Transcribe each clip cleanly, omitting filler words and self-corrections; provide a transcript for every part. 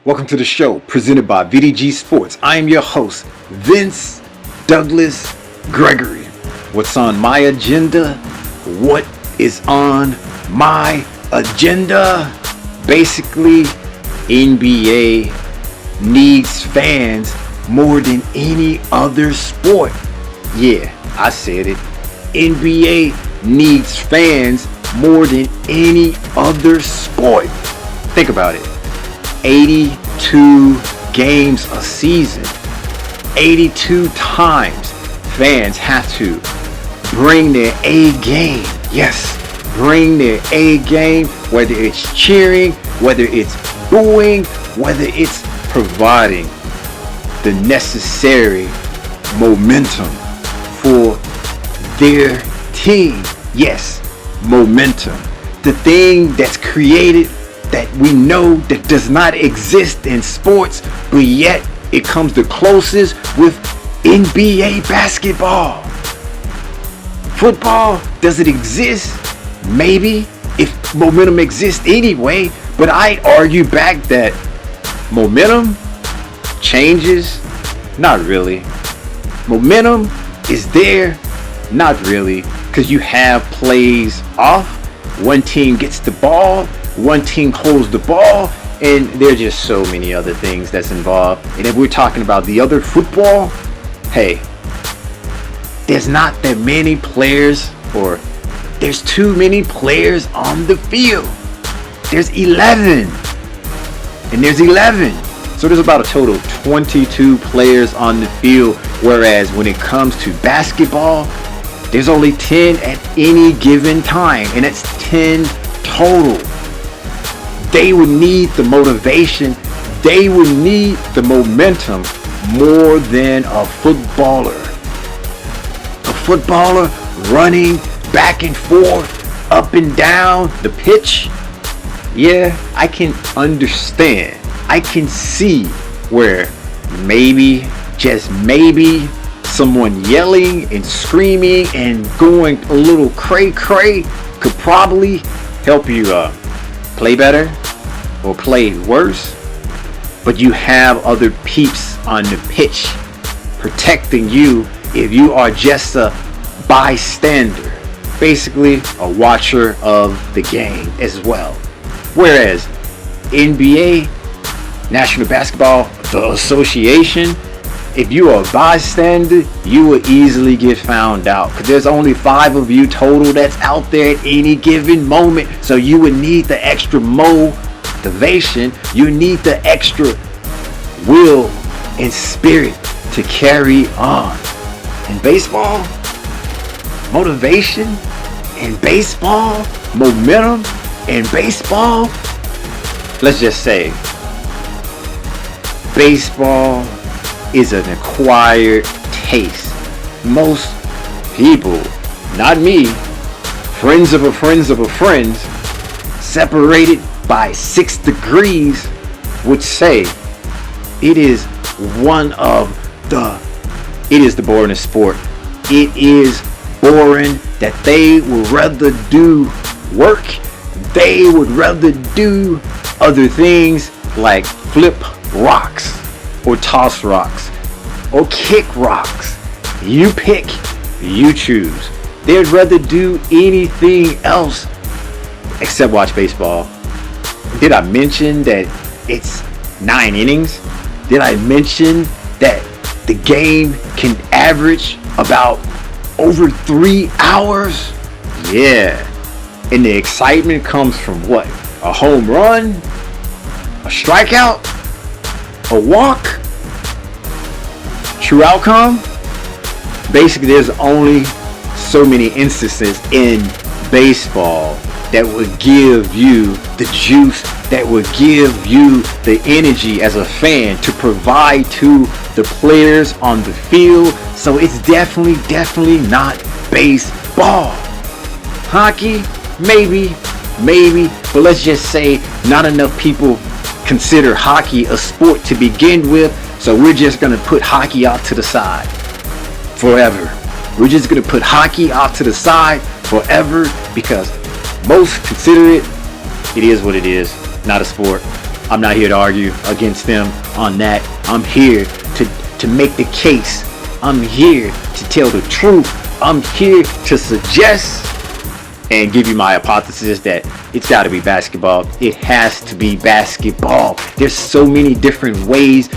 Welcome to the show presented by VDG Sports. I am your host, Vince Douglas Gregory. What's on my agenda? What is on my agenda? Basically, NBA needs fans more than any other sport. Yeah, I said it. NBA needs fans more than any other sport. Think about it. 82 games a season. 82 times fans have to bring their A game. Yes, bring their A game, whether it's cheering, whether it's booing, whether it's providing the necessary momentum for their team. Yes, momentum. The thing that's created that we know that does not exist in sports, but yet it comes the closest with NBA basketball. Football, does it exist? Maybe, if momentum exists anyway, but I'd argue back that momentum changes. Not really. Momentum is there. Not really, because you have plays off. One team gets the ball, one team holds the ball, and there are just so many other things that's involved. And if we're talking about the other football, hey, there's not that many players, or there's too many players on the field. There's 11, and there's 11. So there's about a total of 22 players on the field, whereas when it comes to basketball, there's only 10 at any given time, and it's 10 total. They would need the motivation, they would need the momentum more than a footballer. A footballer running back and forth, up and down the pitch. Yeah, I can understand. I can see where maybe, just maybe, someone yelling and screaming and going a little cray-cray could probably help you play better or play worse. But you have other peeps on the pitch protecting you if you are just a bystander, basically a watcher of the game as well. Whereas NBA, National Basketball Association, if you are a bystander, you will easily get found out, because there's only 5 of you total that's out there at any given moment. So you would need the extra motivation, you need the extra will and spirit to carry on. In baseball, motivation, in baseball, momentum, in baseball, let's just say baseball is an acquired taste. Most people, not me, friends of a friend, separated by 6 degrees, would say it is the boringest sport. It is boring that they would rather do work. They would rather do other things like flip rocks, or toss rocks, or kick rocks. You pick, you choose. They'd rather do anything else except watch baseball. Did I mention that it's 9 innings? Did I mention that the game can average about over 3 hours? Yeah. And the excitement comes from what? A home run? A strikeout? A walk? True outcome? Basically, there's only so many instances in baseball that would give you the juice, that would give you the energy as a fan to provide to the players on the field. So it's definitely not baseball. Hockey, maybe, but let's just say not enough people consider hockey a sport to begin with, so we're just gonna put hockey off to the side forever. We're just gonna put hockey off to the side forever because most consider it is what it is, not a sport. I'm not here to argue against them on that. I'm here to make the case. I'm here to tell the truth. I'm here to suggest and give you my hypothesis that it's got to be basketball. It has to be basketball. There's so many different ways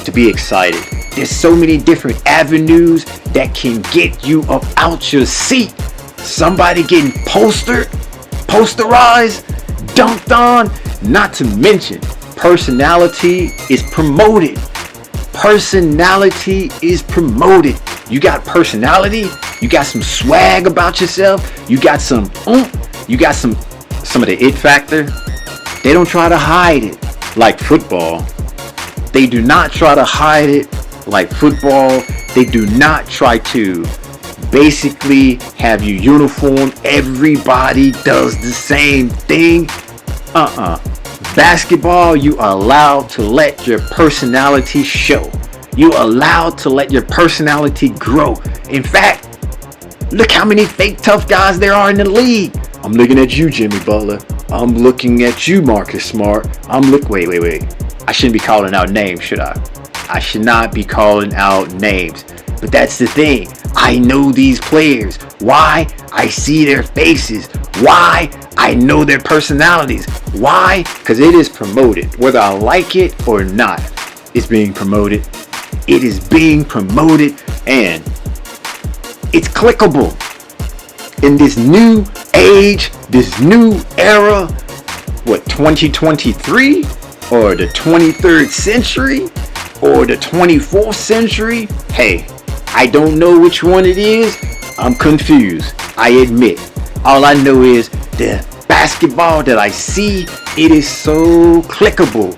to be excited. There's so many different avenues that can get you up out your seat. Somebody getting posterized, dunked on, not to mention personality is promoted. Personality is promoted. You got personality, you got some swag about yourself, you got some you got some of the it factor. They don't try to hide it like football. They do not try to hide it like football. They do not try to basically have you uniform. Everybody does the same thing. Basketball, you are allowed to let your personality show. You are allowed to let your personality grow. In fact, look how many fake tough guys there are in the league. I'm looking at you, Jimmy Butler. I'm looking at you, Marcus Smart. Wait. I shouldn't be calling out names, should I? I should not be calling out names. But that's the thing. I know these players. Why? I see their faces. Why? I know their personalities. Why? Because it is promoted. Whether I like it or not, it's being promoted. It is being promoted, and it's clickable. In this new age, this new era, 2023 or the 23rd century or the 24th century? Hey, I don't know which one it is. I'm confused, I admit. All I know is the basketball that I see, it is so clickable.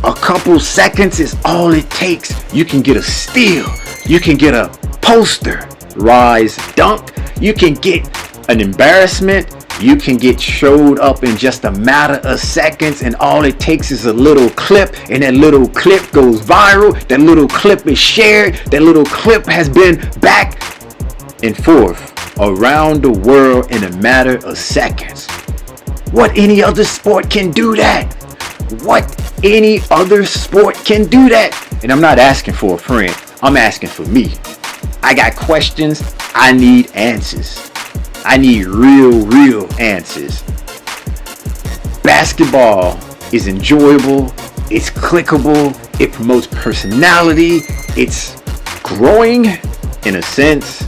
A couple seconds is all it takes. You can get a steal. You can get a poster, rise, dunk. You can get an embarrassment. You can get showed up in just a matter of seconds, and all it takes is a little clip, and that little clip goes viral. That little clip is shared. That little clip has been back and forth around the world in a matter of seconds. What any other sport can do that? What any other sport can do that? And I'm not asking for a friend. I'm asking for me. I got questions. I need answers. I need real answers. Basketball is enjoyable. It's clickable. It promotes personality. It's growing in a sense.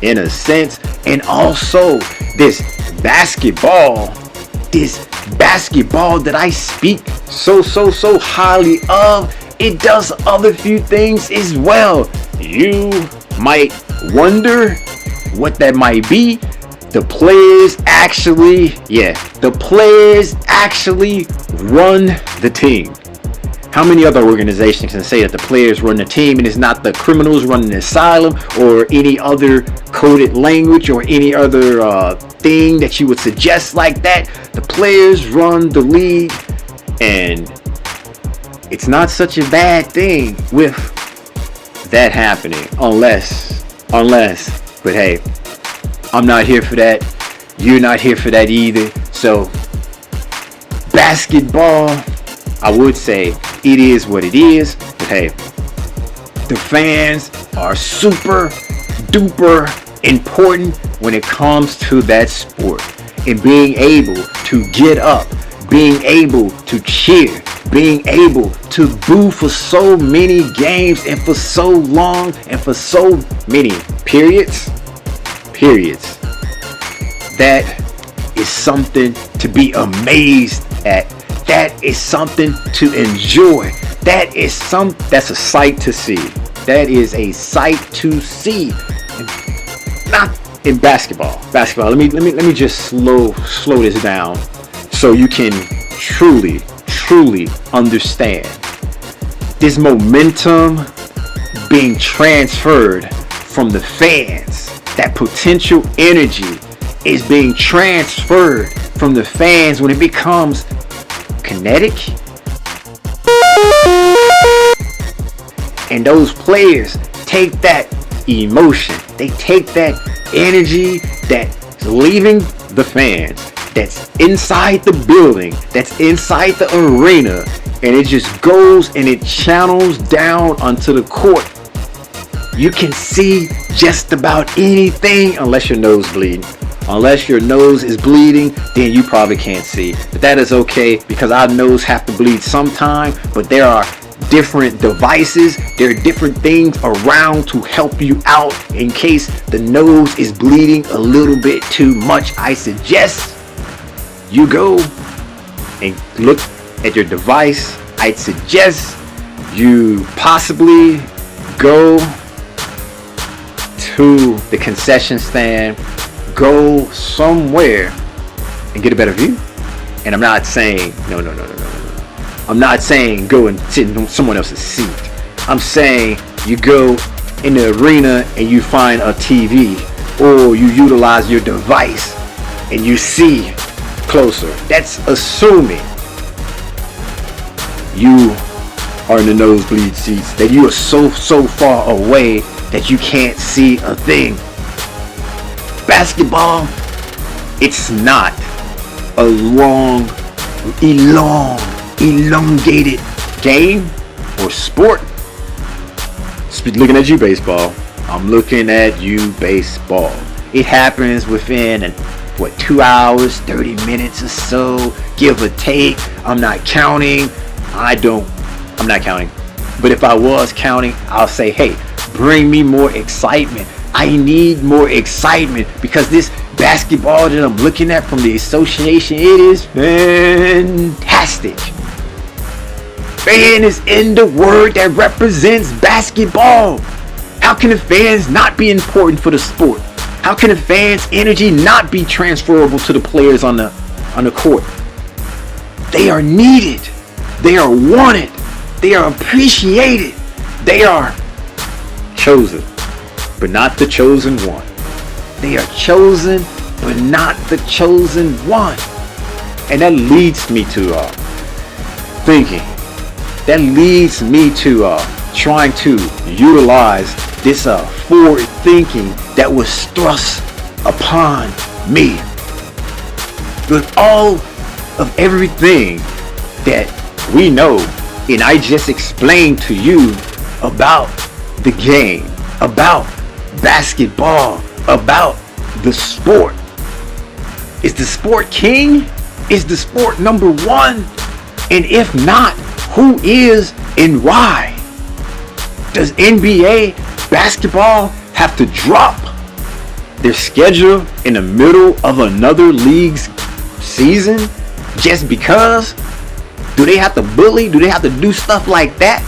And also this basketball that I speak so highly of, it does other few things as well. You might wonder what that might be. The players actually run the team. How many other organizations can say that the players run the team and it's not the criminals running the asylum or any other coded language or any other thing that you would suggest like that? The players run the league, and it's not such a bad thing with that happening unless, but hey, I'm not here for that. You're not here for that either. So basketball, I would say it is what it is, but hey, the fans are super duper important when it comes to that sport, and being able to get up, being able to cheer, being able to boo for so many games and for so long and for so many periods. That is something to be amazed at. That is something to enjoy. That's a sight to see. That is a sight to see. Not in basketball. Let me just slow this down so you can truly understand. This momentum being transferred from the fans. That potential energy is being transferred from the fans when it becomes kinetic. And those players take that emotion, they take that energy that's leaving the fans, that's inside the building, that's inside the arena, and it just goes and it channels down onto the court. You can see just about anything unless your nose bleeding. Unless your nose is bleeding, then you probably can't see. But that is okay, because our nose have to bleed sometime, but there are different devices, there are different things around to help you out in case the nose is bleeding a little bit too much. I suggest you go and look at your device. I'd suggest you possibly go to the concession stand, go somewhere and get a better view. And I'm not saying no. I'm not saying go and sit in someone else's seat. I'm saying you go in the arena and you find a TV, or you utilize your device and you see closer. That's assuming you are in the nosebleed seats, that you are so far away that you can't see a thing. Basketball, it's not a long, elongated game or sport. Looking at you, baseball. I'm looking at you, baseball. It happens within 2 hours, 30 minutes or so, give or take. I'm not counting. I'm not counting. But if I was counting, I'll say, hey, bring me more excitement. I need more excitement, because this basketball that I'm looking at from the association, it is fantastic. Fan is in the word that represents basketball. How can the fans not be important for the sport? How can the fans' energy not be transferable to the players on the court? They are needed. They are wanted. They are appreciated. They are chosen, but not the chosen one. They are chosen, but not the chosen one. And that leads me to thinking. That leads me to trying to utilize this forward thinking that was thrust upon me. With all of everything that we know, and I just explained to you about the game, about basketball, about the sport. Is the sport king? Is the sport number one? And if not, who is and why? Does NBA basketball have to drop their schedule in the middle of another league's season just because? Do they have to bully? Do they have to do stuff like that?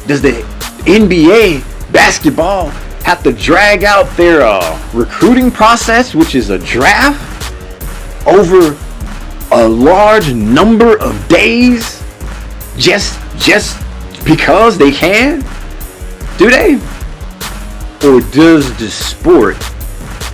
Does the NBA basketball have to drag out their recruiting process, which is a draft, over a large number of days just because they can? Do they? Or does the sport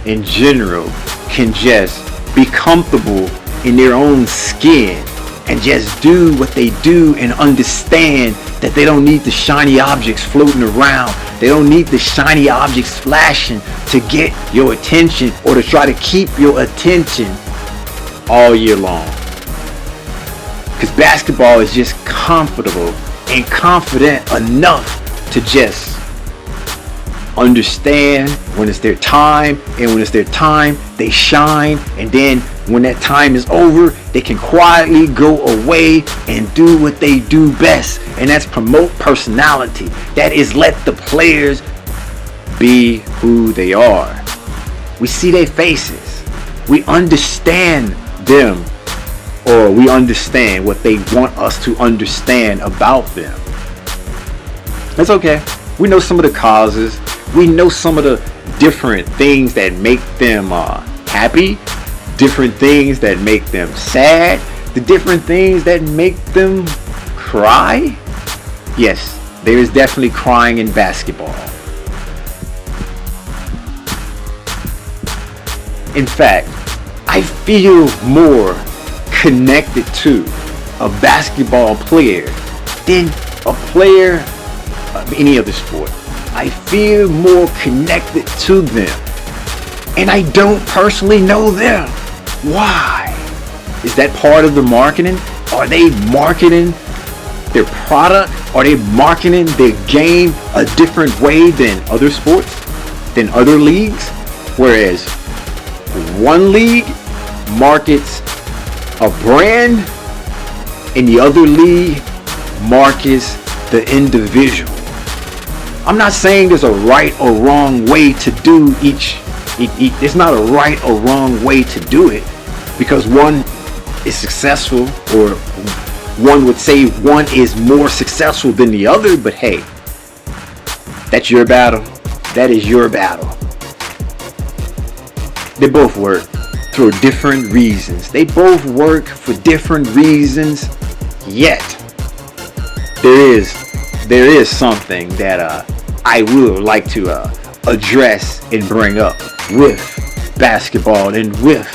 in general can just be comfortable in their own skin and just do what they do and understand that they don't need the shiny objects floating around? They don't need the shiny objects flashing to get your attention or to try to keep your attention all year long. Because basketball is just comfortable and confident enough to just understand when it's their time, and when it's their time, they shine. And then when that time is over, they can quietly go away and do what they do best, and that's promote personality. That is let the players be who they are. We see their faces. We understand them, or we understand what they want us to understand about them. That's okay. We know some of the causes. We know some of the different things that make them happy, different things that make them sad, the different things that make them cry. Yes, there is definitely crying in basketball. In fact, I feel more connected to a basketball player than a player of any other sport. I feel more connected to them, and I don't personally know them. Why? Is that part of the marketing? Are they marketing their product? Are they marketing their game a different way than other sports, than other leagues? Whereas one league markets a brand and the other league markets the individual. I'm not saying there's a right or wrong way to do each. There's not a right or wrong way to do it, because one is successful, or one would say one is more successful than the other. But hey, that's your battle. That is your battle. They both work for different reasons. They both work for different reasons. Yet there is something that I would like to address and bring up with basketball and with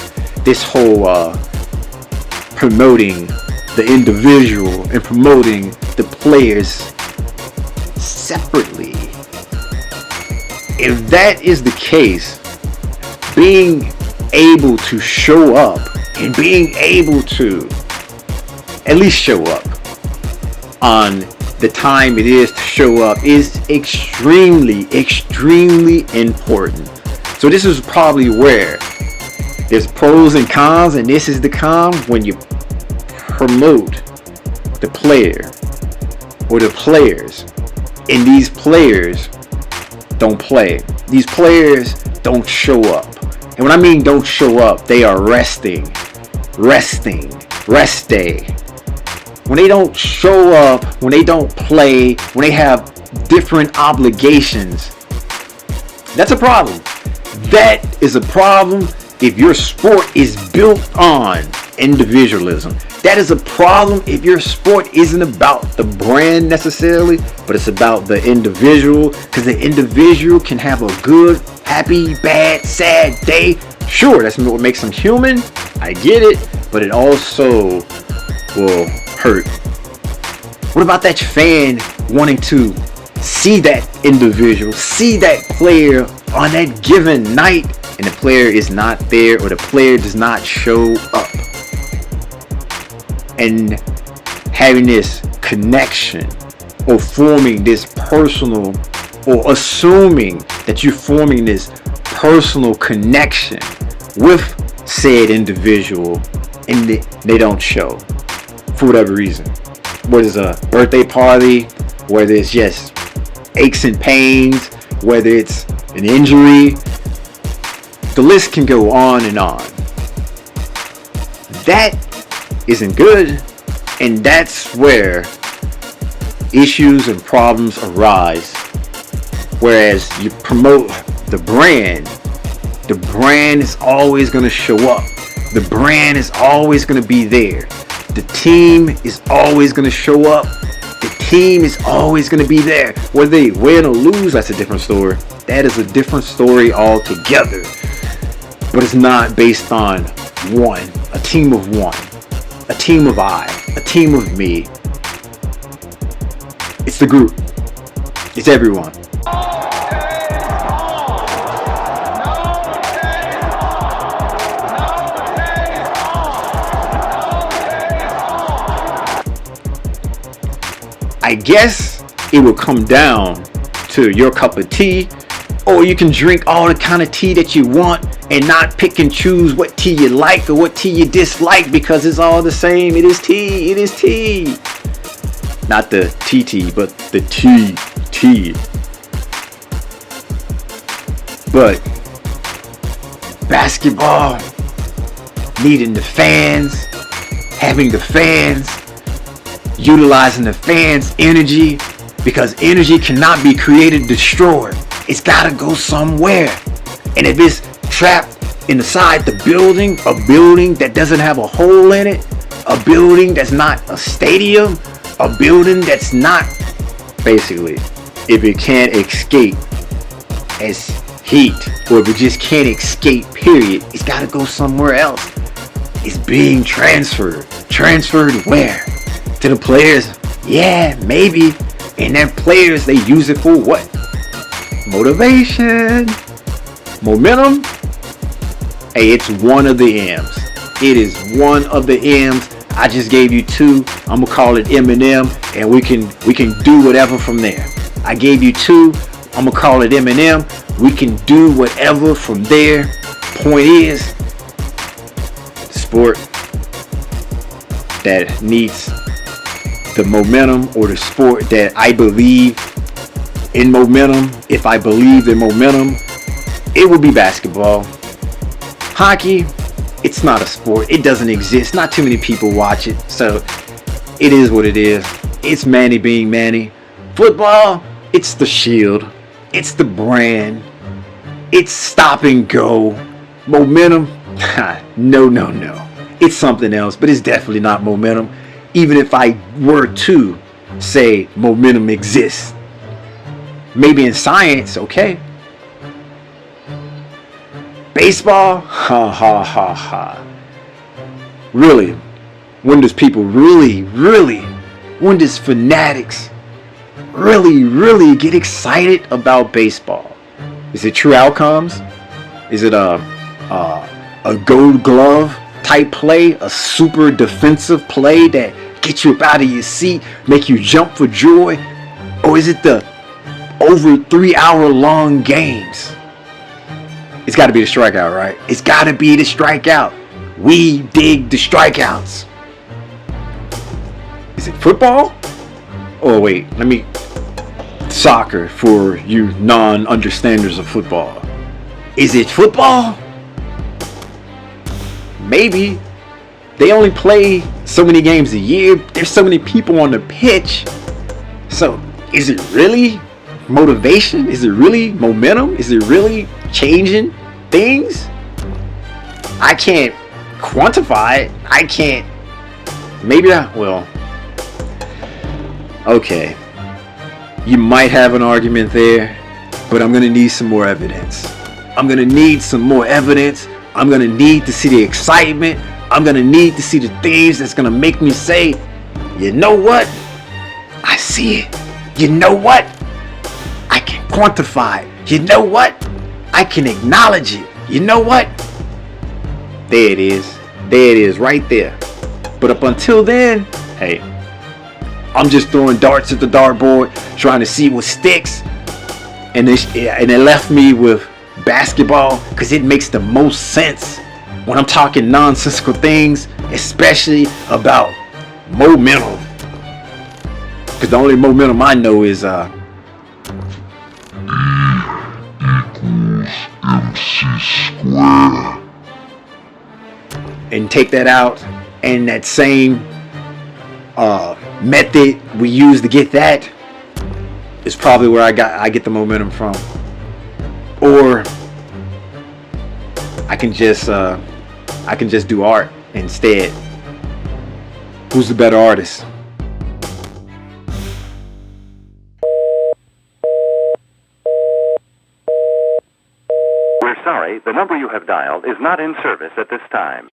this whole promoting the individual and promoting the players separately. If that is the case, being able to show up and being able to at least show up on the time it is to show up is extremely important. So this is probably where there's pros and cons, and this is the con: when you promote the player or the players, and these players don't play. These players don't show up. And when I mean don't show up, they are resting, rest day. When they don't show up, when they don't play, when they have different obligations, that's a problem. That is a problem if your sport is built on individualism. That is a problem if your sport isn't about the brand necessarily, but it's about the individual, because the individual can have a good, happy, bad, sad day. Sure, that's what makes them human. I get it, but it also will hurt. What about that fan wanting to see that individual, see that player on that given night, and the player is not there, or the player does not show up? And having this connection, or forming this personal, or assuming that you're forming this personal connection with said individual, and they don't show for whatever reason. Whether it's a birthday party, whether it's just aches and pains, whether it's an injury, the list can go on and on. That isn't good, and that's where issues and problems arise. Whereas you promote the brand is always going to show up. The brand is always going to be there. The team is always going to show up. The team is always going to be there. Whether they win or lose, that's a different story. That is a different story altogether. But it's not based on one, a team of one, a team of I, a team of me. It's the group. It's everyone. I guess it will come down to your cup of tea, or you can drink all the kind of tea that you want and not pick and choose what tea you like or what tea you dislike, because it's all the same. It is tea. It is tea. Not the TT, but the tea. But basketball, needing the fans, having the fans, utilizing the fans' energy, because energy cannot be created, destroyed. It's gotta go somewhere. And if it's trapped inside the building, a building that doesn't have a hole in it, a building that's not a stadium, a building that's not, basically, if it can't escape as heat, or if it just can't escape, period, it's gotta go somewhere else. It's being transferred. Transferred where? To the players? Yeah, maybe. And then players, they use it for what? Motivation. Momentum. Hey, it's one of the M's. It is one of the M's. I just gave you two. I'm gonna call it Eminem, and we can do whatever from there. I gave you two. I'm gonna call it Eminem. We can do whatever from there. Point is, the sport that needs the momentum, or the sport that I believe in momentum, if I believe in momentum, it would be basketball. Hockey, it's not a sport. It doesn't exist. Not too many people watch it, so it is what it is. It's Manny being Manny. Football, it's the shield. It's the brand. It's stop and go. Momentum, no. It's something else, but it's definitely not momentum. Even if I were to say momentum exists, maybe in science, okay. Baseball, ha. Really, when does people when does fanatics really get excited about baseball? Is it true outcomes? Is it a gold glove type play, a super defensive play that gets you up out of your seat, make you jump for joy? Or is it the over 3 hour long games? It's got to be the strikeout, right? It's got to be the strikeout. We dig the strikeouts. Is it football? Oh wait, soccer for you non-understanders of football. Is it football? Maybe. They only play so many games a year. There's so many people on the pitch. So is it really motivation? Is it really momentum? Is it really changing things? I can't quantify it. I can't. Maybe I will. Okay. You might have an argument there, but I'm gonna need some more evidence. I'm gonna need some more evidence. I'm gonna need to see the excitement. I'm gonna need to see the things that's gonna make me say, you know what? I see it. You know what? I can quantify it. You know what? I can acknowledge it. You know what? There it is. There it is right there. But up until then, hey, I'm just throwing darts at the dartboard, trying to see what sticks. And it left me with basketball because it makes the most sense when I'm talking nonsensical things, especially about momentum. Because the only momentum I know is E equals MC squared. And take that out, and that same method we use to get that is probably where I get the momentum from. Or I can just do art instead. Who's the better artist? We're sorry, the number you have dialed is not in service at this time.